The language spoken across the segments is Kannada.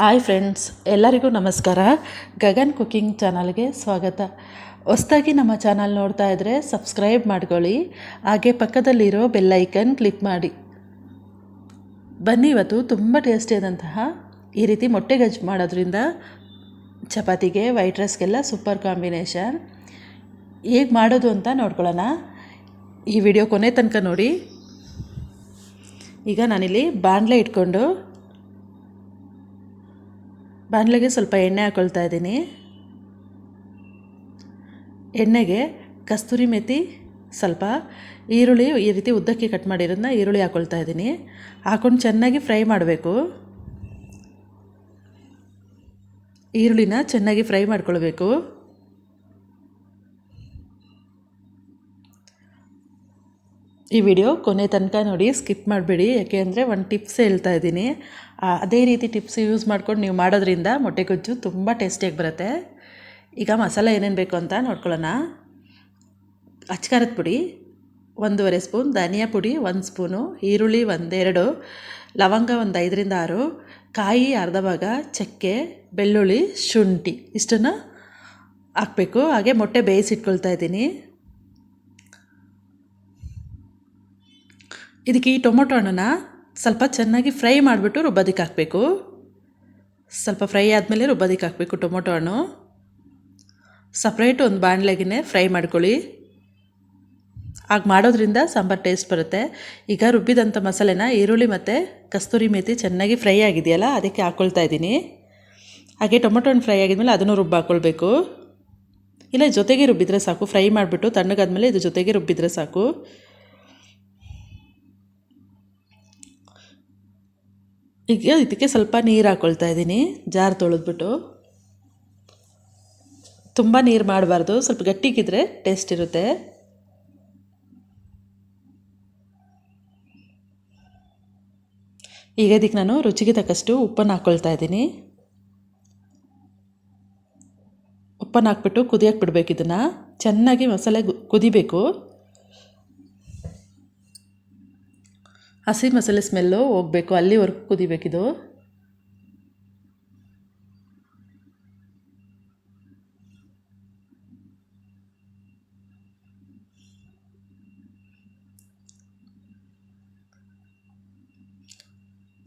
ಹಾಯ್ ಫ್ರೆಂಡ್ಸ್, ಎಲ್ಲರಿಗೂ ನಮಸ್ಕಾರ. ಗಗನ್ ಕುಕಿಂಗ್ ಚಾನಲ್ಗೆ ಸ್ವಾಗತ. ಹೊಸದಾಗಿ ನಮ್ಮ ಚಾನಲ್ ನೋಡ್ತಾ ಇದ್ದರೆ ಸಬ್ಸ್ಕ್ರೈಬ್ ಮಾಡ್ಕೊಳ್ಳಿ, ಹಾಗೆ ಪಕ್ಕದಲ್ಲಿರೋ ಬೆಲ್ ಐಕನ್ ಕ್ಲಿಕ್ ಮಾಡಿ. ಬನ್ನಿ, ಇವತ್ತು ತುಂಬ ಟೇಸ್ಟಿಯಾದಂತಹ ಈ ರೀತಿ ಮೊಟ್ಟೆ ಗಜ್ಜು ಮಾಡೋದ್ರಿಂದ ಚಪಾತಿಗೆ, ವೈಟ್ ರೈಸ್ಗೆಲ್ಲ ಸೂಪರ್ ಕಾಂಬಿನೇಷನ್. ಹೇಗೆ ಮಾಡೋದು ಅಂತ ನೋಡ್ಕೊಳ್ಳೋಣ. ಈ ವಿಡಿಯೋ ಕೊನೆ ತನಕ ನೋಡಿ. ಈಗ ನಾನಿಲ್ಲಿ ಬಾಣಲೆ ಇಟ್ಕೊಂಡು ಬಾಣಲೆಗೆ ಸ್ವಲ್ಪ ಎಣ್ಣೆ ಹಾಕ್ಕೊಳ್ತಾ ಇದ್ದೀನಿ. ಎಣ್ಣೆಗೆ ಕಸ್ತೂರಿ ಮೆಥಿ, ಸ್ವಲ್ಪ ಈರುಳ್ಳಿ ಈ ರೀತಿ ಉದ್ದಕ್ಕೆ ಕಟ್ ಮಾಡಿರೋದನ್ನ ಈರುಳ್ಳಿ ಹಾಕ್ಕೊಳ್ತಾ ಇದ್ದೀನಿ. ಹಾಕ್ಕೊಂಡು ಚೆನ್ನಾಗಿ ಫ್ರೈ ಮಾಡಬೇಕು. ಈರುಳ್ಳಿನ ಚೆನ್ನಾಗಿ ಫ್ರೈ ಮಾಡ್ಕೊಳ್ಬೇಕು. ಈ ವಿಡಿಯೋ ಕೊನೆ ತನಕ ನೋಡಿ, ಸ್ಕಿಪ್ ಮಾಡಬೇಡಿ. ಯಾಕೆ ಅಂದರೆ ಒಂದು ಟಿಪ್ಸ್ ಹೇಳ್ತಾ ಇದ್ದೀನಿ. ಅದೇ ರೀತಿ ಟಿಪ್ಸ್ ಯೂಸ್ ಮಾಡ್ಕೊಂಡು ನೀವು ಮಾಡೋದ್ರಿಂದ ಮೊಟ್ಟೆ ಗೊಜ್ಜು ತುಂಬ ಟೇಸ್ಟಿಯಾಗಿ ಬರುತ್ತೆ. ಈಗ ಮಸಾಲೆ ಏನೇನು ಬೇಕು ಅಂತ ನೋಡ್ಕೊಳ್ಳೋಣ. ಅಚ್ಕಾರದ ಪುಡಿ 1.5 ಸ್ಪೂನ್, ಧನಿಯಾ ಪುಡಿ 1 ಸ್ಪೂನು, ಈರುಳ್ಳಿ 1-2, ಲವಂಗ 5-6, ಕಾಯಿ ಅರ್ಧ ಭಾಗ, ಚಕ್ಕೆ, ಬೆಳ್ಳುಳ್ಳಿ, ಶುಂಠಿ ಇಷ್ಟನ್ನು ಹಾಕಬೇಕು. ಹಾಗೆ ಮೊಟ್ಟೆ ಬೇಯಿಸಿಟ್ಕೊಳ್ತಾ ಇದ್ದೀನಿ. ಇದಕ್ಕೆ ಈ ಟೊಮೊಟೊ ಹಣ್ಣನ್ನು ಸ್ವಲ್ಪ ಚೆನ್ನಾಗಿ ಫ್ರೈ ಮಾಡಿಬಿಟ್ಟು ರುಬ್ಬೋದಕ್ಕೆ ಹಾಕಬೇಕು. ಸ್ವಲ್ಪ ಫ್ರೈ ಆದಮೇಲೆ ರುಬ್ಬೋದಕ್ಕೆ ಹಾಕಬೇಕು ಟೊಮೊಟೊ ಹಣ್ಣು. ಸಪ್ರೇಟ್ ಒಂದು ಬಾಣಲೆಗೆ ಫ್ರೈ ಮಾಡ್ಕೊಳ್ಳಿ. ಹಾಗೆ ಮಾಡೋದ್ರಿಂದ ಸಾಂಬಾರು ಟೇಸ್ಟ್ ಬರುತ್ತೆ. ಈಗ ರುಬ್ಬಿದಂಥ ಮಸಾಲೆನ ಈರುಳ್ಳಿ ಮತ್ತು ಕಸ್ತೂರಿ ಮೆಥಿ ಚೆನ್ನಾಗಿ ಫ್ರೈ ಆಗಿದೆಯಲ್ಲ, ಅದಕ್ಕೆ ಹಾಕ್ಕೊಳ್ತಾ ಇದ್ದೀನಿ. ಹಾಗೆ ಟೊಮೊಟೊ ಹಣ್ಣು ಫ್ರೈ ಆಗಿದ್ಮೇಲೆ ಅದನ್ನು ಹಾಕ್ಕೊಳ್ಬೇಕು. ಇಲ್ಲ ಜೊತೆಗೆ ರುಬ್ಬಿದ್ರೆ ಸಾಕು. ಫ್ರೈ ಮಾಡಿಬಿಟ್ಟು ತಣ್ಣಗಾದ್ಮೇಲೆ ಇದು ಜೊತೆಗೆ ರುಬ್ಬಿದ್ರೆ ಸಾಕು. ಈಗ ಇದಕ್ಕೆ ಸ್ವಲ್ಪ ನೀರು ಹಾಕ್ಕೊಳ್ತಾ ಇದ್ದೀನಿ. ಜಾರ್ ತೊಳೆದ್ಬಿಟ್ಟು. ತುಂಬ ನೀರು ಮಾಡಬಾರ್ದು, ಸ್ವಲ್ಪ ಗಟ್ಟಿಗಿದ್ರೆ ಟೇಸ್ಟ್ ಇರುತ್ತೆ. ಈಗ ಇದಕ್ಕೆ ನಾನು ರುಚಿಗೆ ತಕ್ಕಷ್ಟು ಉಪ್ಪನ್ನು ಹಾಕ್ಕೊಳ್ತಾ ಇದ್ದೀನಿ. ಉಪ್ಪನ್ನು ಹಾಕ್ಬಿಟ್ಟು ಕುದಿಯಕ್ಕೆ ಬಿಡಬೇಕು. ಇದನ್ನು ಚೆನ್ನಾಗಿ ಮಸಾಲೆ ಕುದಿಬೇಕು. ಹಸಿ ಮಸಾಲೆ ಸ್ಮೆಲ್ಲು ಹೋಗಬೇಕು, ಅಲ್ಲಿವರೆಗೂ ಕುದಿಬೇಕಿದು.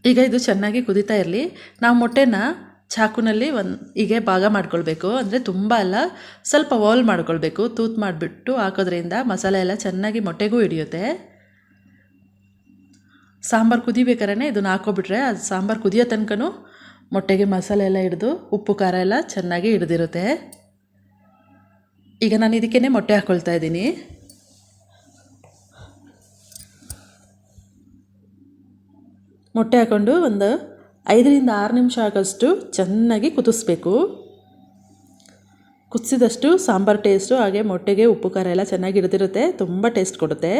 ಈಗ ಇದು ಚೆನ್ನಾಗಿ ಕುದೀತಾ ಇರಲಿ. ನಾವು ಮೊಟ್ಟೆನ ಚಾಕುನಲ್ಲಿ ಹೀಗೆ ಭಾಗ ಮಾಡ್ಕೊಳ್ಬೇಕು. ಅಂದರೆ ತುಂಬ ಅಲ್ಲ, ಸ್ವಲ್ಪ ಹೋಲ್ ಮಾಡ್ಕೊಳ್ಬೇಕು. ತೂತು ಮಾಡಿಬಿಟ್ಟು ಹಾಕೋದ್ರಿಂದ ಮಸಾಲೆ ಎಲ್ಲ ಚೆನ್ನಾಗಿ ಮೊಟ್ಟೆಗೂ ಹಿಡಿಯುತ್ತೆ. ಸಾಂಬಾರು ಕುದಿಬೇಕಾದ್ರೆ ಇದನ್ನು ಹಾಕೋಬಿಟ್ರೆ ಅದು ಸಾಂಬಾರು ಕುದಿಯೋ ತನಕನೂ ಮೊಟ್ಟೆಗೆ ಮಸಾಲೆ ಎಲ್ಲ ಹಿಡಿದು ಉಪ್ಪು ಖಾರ ಎಲ್ಲ ಚೆನ್ನಾಗಿ ಹಿಡಿದಿರುತ್ತೆ. ಈಗ ನಾನು ಇದಕ್ಕೇ ಮೊಟ್ಟೆ ಹಾಕ್ಕೊಳ್ತಾ ಇದ್ದೀನಿ. ಮೊಟ್ಟೆ ಹಾಕ್ಕೊಂಡು ಒಂದು 5-6 ನಿಮಿಷ ಆಗೋಷ್ಟು ಚೆನ್ನಾಗಿ ಕುದಿಸ್ಬೇಕು. ಕುದಿಸಿದಷ್ಟು ಸಾಂಬಾರು ಟೇಸ್ಟು, ಹಾಗೆ ಮೊಟ್ಟೆಗೆ ಉಪ್ಪು ಖಾರ ಎಲ್ಲ ಚೆನ್ನಾಗಿ ಹಿಡಿದಿರುತ್ತೆ. ತುಂಬ ಟೇಸ್ಟ್ ಕೊಡುತ್ತೆ.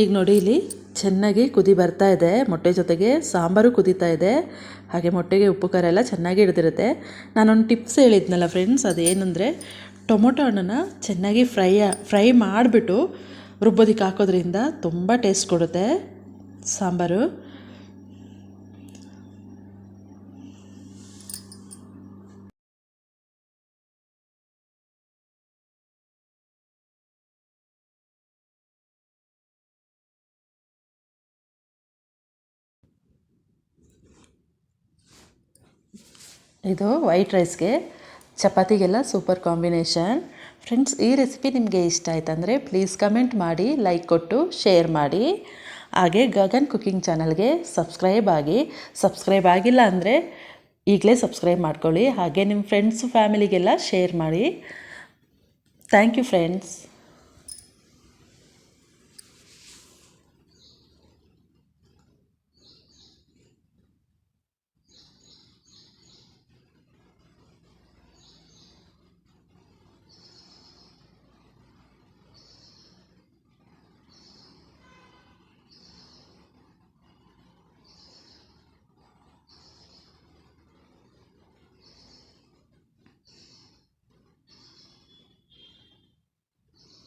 ಈಗ ನೋಡಿ, ಇಲ್ಲಿ ಚೆನ್ನಾಗಿ ಕುದಿ ಬರ್ತಾ ಇದೆ. ಮೊಟ್ಟೆ ಜೊತೆಗೆ ಸಾಂಬಾರು ಕುದೀತಾ ಇದೆ. ಹಾಗೆ ಮೊಟ್ಟೆಗೆ ಉಪ್ಪು ಖಾರ ಎಲ್ಲ ಚೆನ್ನಾಗಿ ಹಿಡಿದಿರುತ್ತೆ. ನಾನೊಂದು ಟಿಪ್ಸ್ ಹೇಳಿದ್ನಲ್ಲ ಫ್ರೆಂಡ್ಸ್, ಅದೇನೆಂದರೆ ಟೊಮೊಟೊ ಹಣ್ಣನ್ನು ಚೆನ್ನಾಗಿ ಫ್ರೈ ಮಾಡಿಬಿಟ್ಟು ರುಬ್ಬೋದಕ್ಕೆ ಹಾಕೋದ್ರಿಂದ ತುಂಬ ಟೇಸ್ಟ್ ಕೊಡುತ್ತೆ ಸಾಂಬಾರು. ಇದು ವೈಟ್ ರೈಸ್ಗೆ, ಚಪಾತಿಗೆಲ್ಲ ಸೂಪರ್ ಕಾಂಬಿನೇಷನ್. ಫ್ರೆಂಡ್ಸ್, ಈ ರೆಸಿಪಿ ನಿಮಗೆ ಇಷ್ಟ ಆಯ್ತಂದರೆ ಪ್ಲೀಸ್ ಕಮೆಂಟ್ ಮಾಡಿ, ಲೈಕ್ ಕೊಟ್ಟು ಶೇರ್ ಮಾಡಿ. ಹಾಗೆ ಗಗನ್ ಕುಕಿಂಗ್ ಚಾನಲ್ಗೆ ಸಬ್ಸ್ಕ್ರೈಬ್ ಆಗಿ. ಸಬ್ಸ್ಕ್ರೈಬ್ ಆಗಿಲ್ಲ ಅಂದರೆ ಈಗಲೇ ಸಬ್ಸ್ಕ್ರೈಬ್ ಮಾಡ್ಕೊಳ್ಳಿ. ಹಾಗೆ ನಿಮ್ಮ ಫ್ರೆಂಡ್ಸು ಫ್ಯಾಮಿಲಿಗೆಲ್ಲ ಶೇರ್ ಮಾಡಿ. Thank you friends.